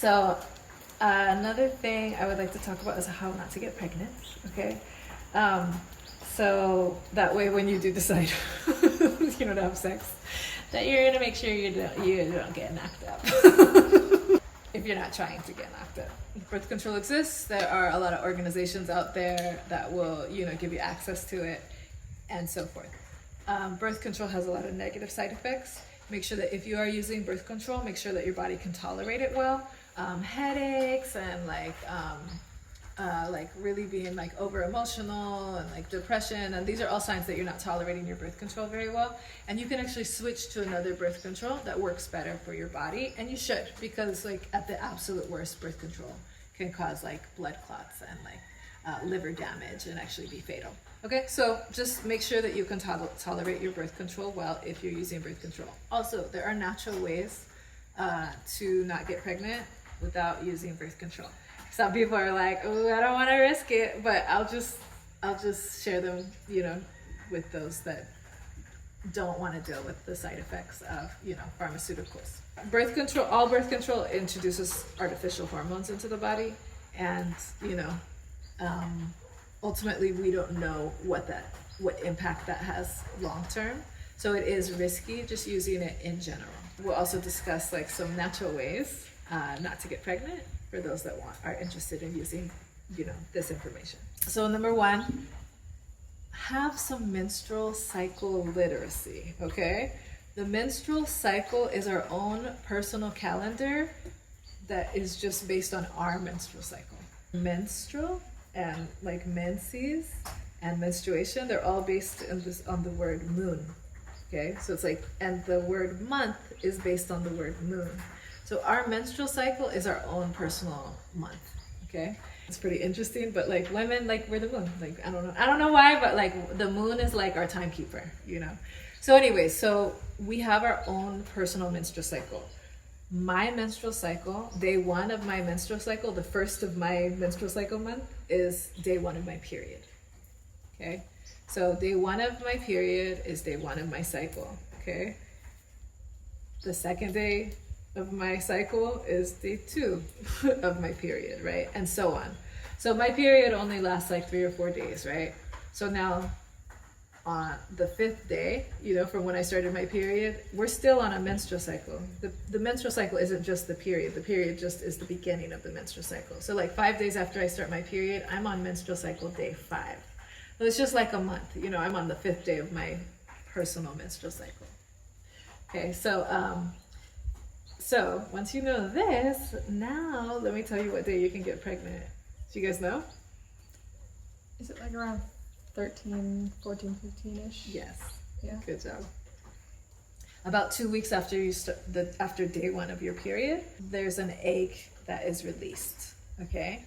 So another thing I would like to talk about is how not to get pregnant, okay? So that way when you do decide you know, to have sex, that you're gonna make sure you don't get knocked up. If you're not trying to get knocked up. Birth control exists. There are a lot of organizations out there that will, you know, give you access to it and so forth. Birth control has a lot of negative side effects. Make sure that if you are using birth control, make sure that your body can tolerate it well. Headaches and like really being like over emotional and like depression, and these are all signs that you're not tolerating your birth control very well. And you can actually switch to another birth control that works better for your body, and you should, because like at the absolute worst, birth control can cause like blood clots and like liver damage and actually be fatal. Okay, so just make sure that you can tolerate your birth control well if you're using birth control. Also, there are natural ways to not get pregnant without using birth control. Some people are like, oh, I don't want to risk it, but I'll just share them, you know, with those that don't want to deal with the side effects of, you know, pharmaceuticals. Birth control, all birth control introduces artificial hormones into the body, and, you know, ultimately we don't know what impact that has long term. So it is risky just using it in general. We'll also discuss like some natural ways not to get pregnant for those that are interested in using, you know, this information. So number one, have some menstrual cycle literacy, okay? The menstrual cycle is our own personal calendar that is just based on our menstrual cycle. Menstrual and like menses and menstruation, they're all based on the word moon, okay? So it's like, and the word month is based on the word moon. So our menstrual cycle is our own personal month, okay? It's pretty interesting, but like women, like we're the moon. Like, I don't know why, but like the moon is like our timekeeper, you know? So anyway, so we have our own personal menstrual cycle. My menstrual cycle, day one of my menstrual cycle, the first of my menstrual cycle month is day one of my period, okay? So day one of my period is day one of my cycle, okay? The second day of my cycle is day two of my period, right? And so on. So my period only lasts like 3 or 4 days, right? So now on the 5th day, you know, from when I started my period, we're still on a menstrual cycle. The menstrual cycle isn't just the period just is the beginning of the menstrual cycle. So like 5 days after I start my period, I'm on menstrual cycle day 5. So it's just like a month, you know, I'm on the 5th day of my personal menstrual cycle. Okay, so once you know this, now let me tell you what day you can get pregnant. Do you guys know? Is it like around 13, 14, 15-ish? Yes. Yeah. Good job. About 2 weeks after you after day one of your period, there's an egg that is released, okay?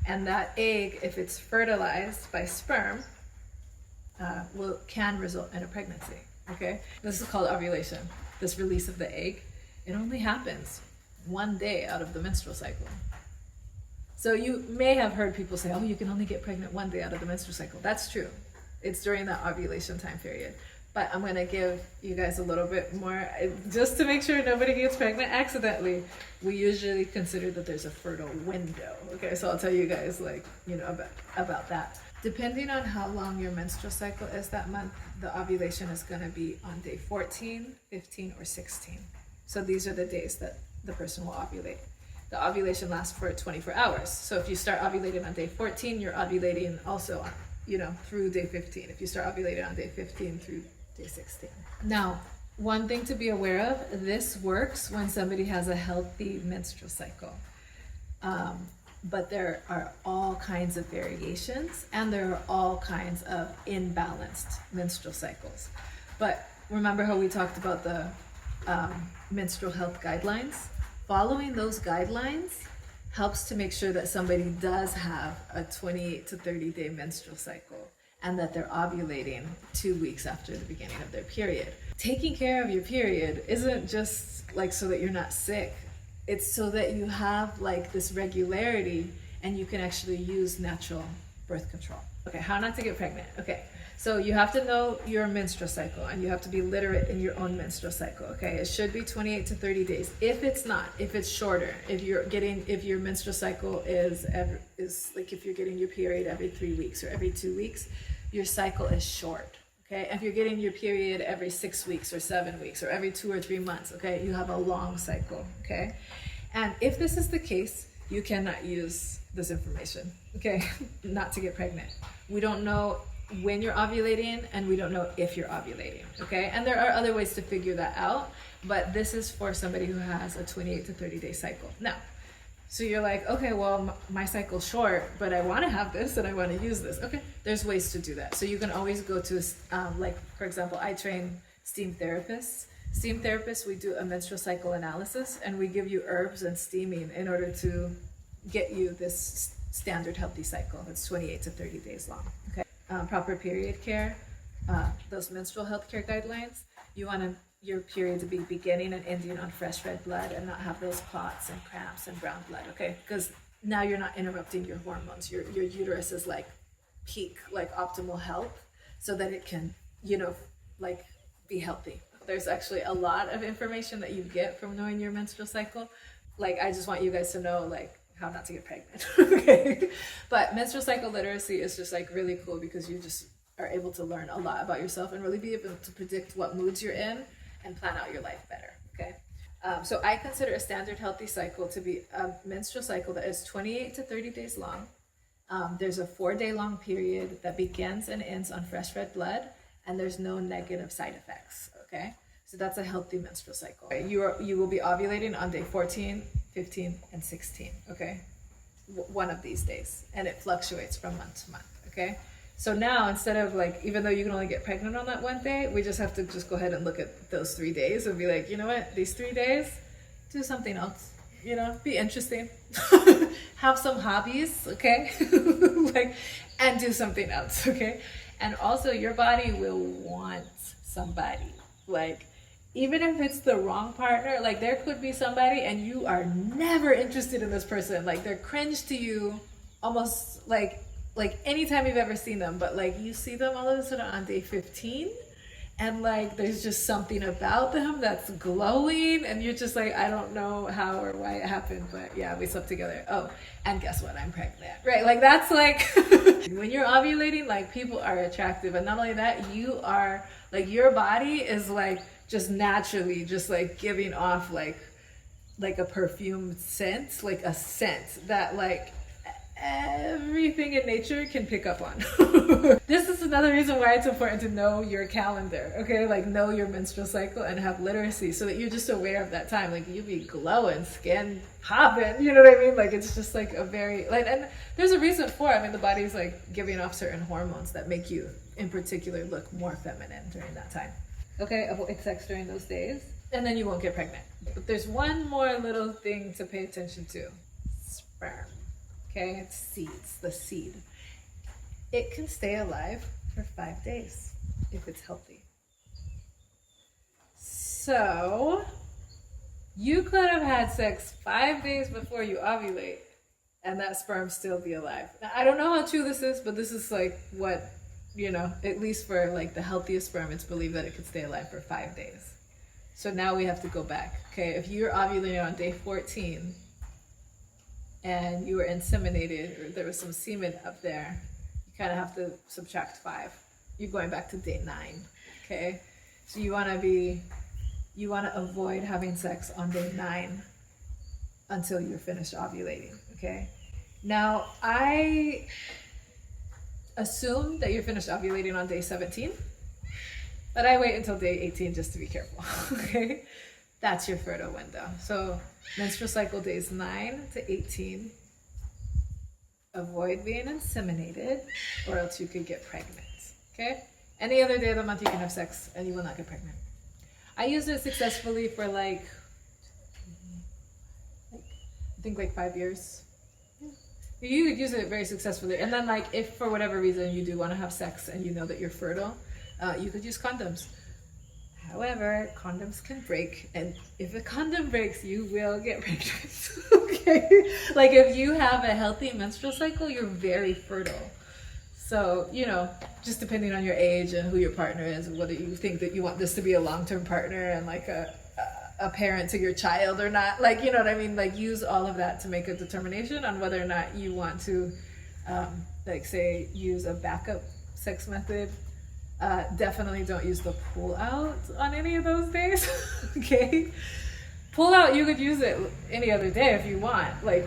And that egg, if it's fertilized by sperm, can result in a pregnancy, okay? This is called ovulation, this release of the egg. It only happens 1 day out of the menstrual cycle. So you may have heard people say, oh, you can only get pregnant 1 day out of the menstrual cycle. That's true. It's during that ovulation time period. But I'm going to give you guys a little bit more, just to make sure nobody gets pregnant accidentally. We usually consider that there's a fertile window. Okay, so I'll tell you guys, like, you know, about that. Depending on how long your menstrual cycle is that month, the ovulation is going to be on day 14, 15, or 16. So these are the days that the person will ovulate. The ovulation lasts for 24 hours. So if you start ovulating on day 14, you're ovulating also on, you know, through day 15. If you start ovulating on day 15 through day 16. Now, one thing to be aware of, this works when somebody has a healthy menstrual cycle. But there are all kinds of variations, and there are all kinds of imbalanced menstrual cycles. But remember how we talked about the menstrual health guidelines? Following those guidelines helps to make sure that somebody does have a 28 to 30 day menstrual cycle and that they're ovulating 2 weeks after the beginning of their period. Taking care of your period isn't just like so that you're not sick. It's so that you have like this regularity and you can actually use natural birth control. Okay, how not to get pregnant. Okay, So you have to know your menstrual cycle, and you have to be literate in your own menstrual cycle, okay? It should be 28 to 30 days. If it's not, if it's shorter, if your menstrual cycle is like if you're getting your period every 3 weeks or every 2 weeks, your cycle is short, okay? If you're getting your period every 6 weeks or 7 weeks or every 2 or 3 months, okay, you have a long cycle, okay? And if this is the case, you cannot use this information, okay? Not to get pregnant. We don't know when you're ovulating, and we don't know if you're ovulating, okay? And there are other ways to figure that out, but this is for somebody who has a 28 to 30 day cycle. Now, so you're like, okay, well, my cycle's short, but I want to have this and I want to use this. Okay, there's ways to do that. So you can always go to, like, for example, I train steam therapists. Steam therapists, we do a menstrual cycle analysis, and we give you herbs and steaming in order to get you this standard healthy cycle that's 28 to 30 days long, okay? Proper period care, those menstrual health care guidelines, you want your period to be beginning and ending on fresh red blood and not have those clots and cramps and brown blood, okay? Because now you're not interrupting your hormones. Your uterus is like peak, like optimal health, so that it can, like be healthy. There's actually a lot of information that you get from knowing your menstrual cycle. Like, I just want you guys to know, like, how not to get pregnant, okay? But menstrual cycle literacy is just like really cool, because you just are able to learn a lot about yourself and really be able to predict what moods you're in and plan out your life better, okay? So I consider a standard healthy cycle to be a menstrual cycle that is 28 to 30 days long. There's a 4-day long period that begins and ends on fresh red blood, and there's no negative side effects, okay? So that's a healthy menstrual cycle. You will be ovulating on day 14, 15, and 16, okay? One of these days, and it fluctuates from month to month, okay? So now, instead of like, even though you can only get pregnant on that one day, we just have to just go ahead and look at those 3 days and be like, you know what, these 3 days, do something else, be interesting. Have some hobbies, okay? Like, and do something else, okay? And also, your body will want somebody, like, even if it's the wrong partner, like there could be somebody and you are never interested in this person. Like they're cringe to you almost like anytime you've ever seen them, but like you see them all of a sudden on day 15 and like there's just something about them that's glowing and you're just like, I don't know how or why it happened, but yeah, we slept together. Oh, and guess what? I'm pregnant, right? Like that's like, when you're ovulating, like people are attractive. And not only that, you are like, your body is like, just naturally just like giving off like a perfume scent, like a scent that like everything in nature can pick up on. This is another reason why it's important to know your calendar, okay? Like know your menstrual cycle and have literacy so that you're just aware of that time. Like you be glowing, skin popping, you know what I mean? Like it's just like a very, like, and there's a reason for it. I mean, the body's like giving off certain hormones that make you in particular look more feminine during that time. Okay, avoid sex during those days, and then you won't get pregnant. But there's one more little thing to pay attention to. Sperm. Okay, it's seeds, the seed. It can stay alive for 5 days if it's healthy. So, you could have had sex 5 days before you ovulate, and that sperm still be alive. Now, I don't know how true this is, but this is like what, at least for like the healthiest sperm, it's believed that it could stay alive for 5 days. So now we have to go back. Okay, if you're ovulating on day 14 and you were inseminated or there was some semen up there, you kind of have to subtract 5. You're going back to day 9. Okay, so you want to avoid having sex on day 9 until you're finished ovulating. Okay, now I assume that you're finished ovulating on day 17, but I wait until day 18 just to be careful. Okay, that's your fertile window. So menstrual cycle days 9 to 18, avoid being inseminated or else you could get pregnant. Okay, any other day of the month you can have sex and you will not get pregnant. I used it successfully for I think 5 years. You could use it very successfully. And then like if for whatever reason you do want to have sex and you know that you're fertile, you could use condoms. However, condoms can break, and if a condom breaks, you will get pregnant. Okay? Like if you have a healthy menstrual cycle, you're very fertile. So, just depending on your age and who your partner is, and whether you think that you want this to be a long-term partner and like a parent to your child or not, like, you know what I mean? Like, use all of that to make a determination on whether or not you want to, like, say, use a backup sex method. Definitely don't use the pull out on any of those days. Okay, pull out, you could use it any other day if you want, like,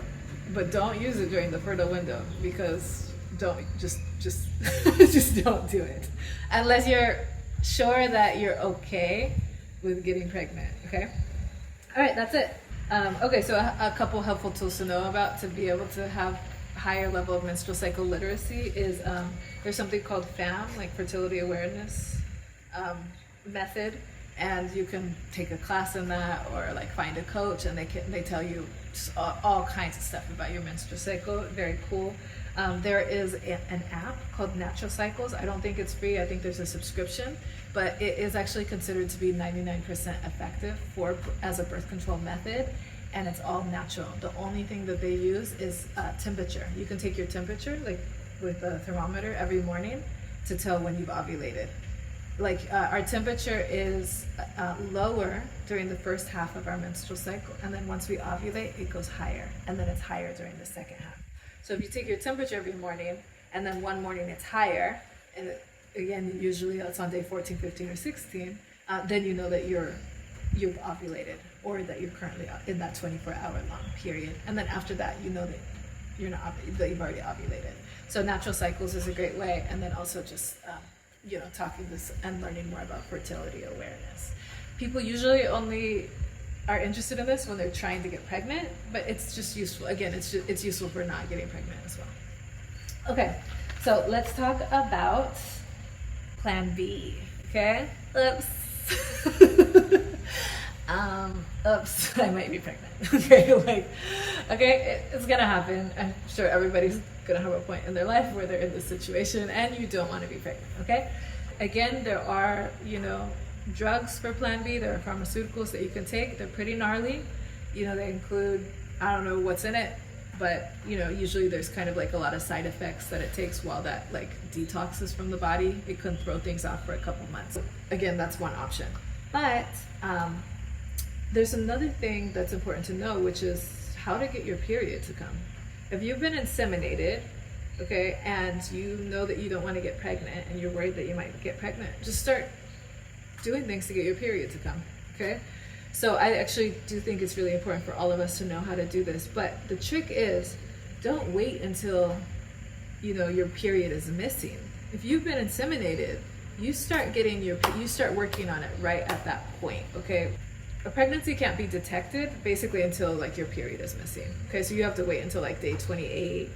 but don't use it during the fertile window, because just just don't do it unless you're sure that you're okay with getting pregnant. Okay, all right, that's it. Okay, so a couple helpful tools to know about to be able to have higher level of menstrual cycle literacy is there's something called FAM, like fertility awareness method, and you can take a class in that, or like find a coach, and they tell you just all kinds of stuff about your menstrual cycle. Very cool. There is an app called Natural Cycles. I don't think it's free. I think there's a subscription, but it is actually considered to be 99% effective as a birth control method. And it's all natural. The only thing that they use is temperature. You can take your temperature, like with a thermometer, every morning to tell when you've ovulated. Like our temperature is lower during the first half of our menstrual cycle, and then once we ovulate, it goes higher, and then it's higher during the second half. So if you take your temperature every morning, and then one morning it's higher, and again, usually it's on day 14, 15, or 16, then you know that you've ovulated, or that you're currently in that 24-hour long period. And then after that, you know that that you've already ovulated. So Natural Cycles is a great way. And then also just talking this and learning more about fertility awareness. People usually only are interested in this when they're trying to get pregnant, but it's just useful. Again, it's useful for not getting pregnant as well. Okay, so let's talk about Plan B. Okay, oops. Oops, I might be pregnant. Okay, it's gonna happen. I'm sure everybody's gonna have a point in their life where they're in this situation and you don't want to be pregnant. Okay, again, there are drugs for Plan B. There are pharmaceuticals that you can take. They're pretty gnarly. They include, I don't know what's in it, but usually there's kind of like a lot of side effects that it takes while that like detoxes from the body. It can throw things off for a couple months. Again, that's one option. But there's another thing that's important to know, which is how to get your period to come. If you've been inseminated, okay, and you know that you don't want to get pregnant and you're worried that you might get pregnant, just start doing things to get your period to come, okay? So I actually do think it's really important for all of us to know how to do this. But the trick is, don't wait until your period is missing. If you've been inseminated, you start working on it right at that point, okay? A pregnancy can't be detected basically until like your period is missing. Okay, so you have to wait until like day 28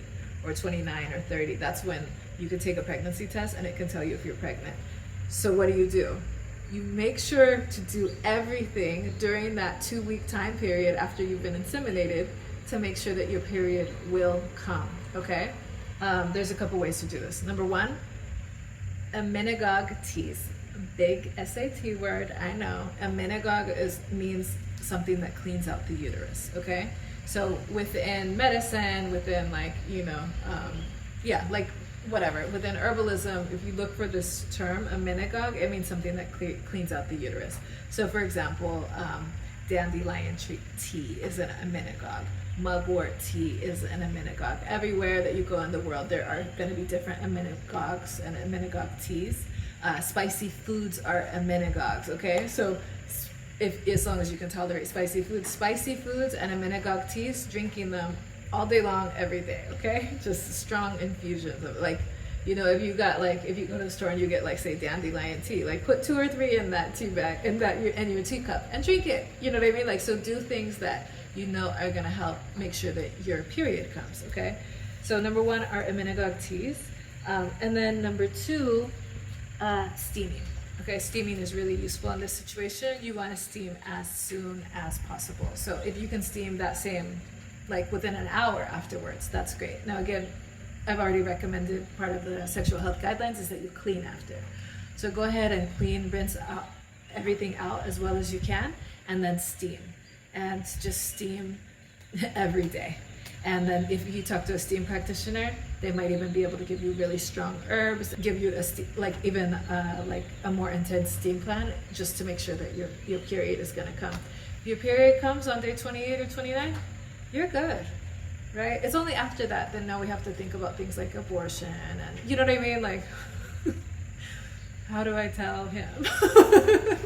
or 29 or 30. That's when you can take a pregnancy test and it can tell you if you're pregnant. So what do? You make sure to do everything during that 2-week time period after you've been inseminated to make sure that your period will come, okay? There's a couple ways to do this. Number one, emmenagogue teas. Big SAT word, I know. Emmenagogue means something that cleans out the uterus, okay? So within medicine, within like, whatever, within herbalism, if you look for this term, emmenagogue, it means something that cleans out the uterus. So for example, dandelion tea is an emmenagogue. Mugwort tea is an emmenagogue. Everywhere that you go in the world, there are going to be different emmenagogues and emmenagogue teas. Spicy foods are emmenagogues, okay? So as long as you can tolerate spicy foods and emmenagogue teas, drinking them all day long, every day, okay? Just strong infusions of if you go to the store and you get say dandelion tea, put 2 or 3 in that tea bag, in your teacup and drink it. You know what I mean? So do things that are gonna help make sure that your period comes, okay? So number 1 are emmenagogue teas. And then number 2, steaming. Okay, steaming is really useful in this situation. You want to steam as soon as possible. So if you can steam that same, within an hour afterwards, that's great. Now again, I've already recommended, part of the sexual health guidelines is that you clean after. So go ahead and rinse out everything out as well as you can, and then steam. And just steam every day. And then if you talk to a steam practitioner, they might even be able to give you really strong herbs, give you like a more intense steam plan, just to make sure that your period is gonna come. If your period comes on day 28 or 29, you're good, right? It's only after that then now we have to think about things like abortion and you know what I mean? Like, how do I tell him?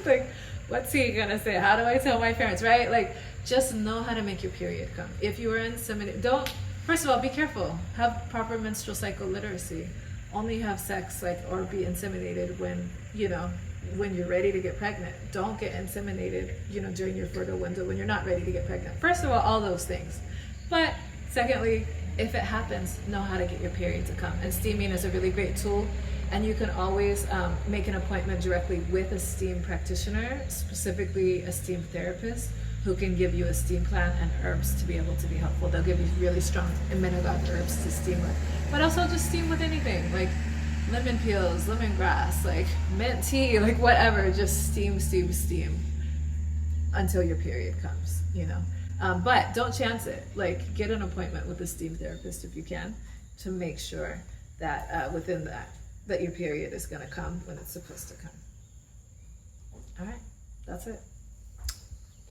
Like, what's he gonna say? How do I tell my parents, right? Like, just know how to make your period come. If you are inseminated, first of all, be careful. Have proper menstrual cycle literacy. Only have sex or be inseminated when you're ready to get pregnant. Don't get inseminated, during your fertile window when you're not ready to get pregnant. First of all those things. But secondly, if it happens, know how to get your period to come. And steaming is a really great tool. And you can always make an appointment directly with a steam practitioner, specifically a steam therapist, who can give you a steam plan and herbs to be able to be helpful. They'll give you really strong amenogod herbs to steam with. But also just steam with anything, like lemon peels, lemongrass, like mint tea, like whatever. Just steam until your period comes, But don't chance it. Like, get an appointment with a steam therapist if you can, to make sure that within that your period is going to come when it's supposed to come. All right, that's it.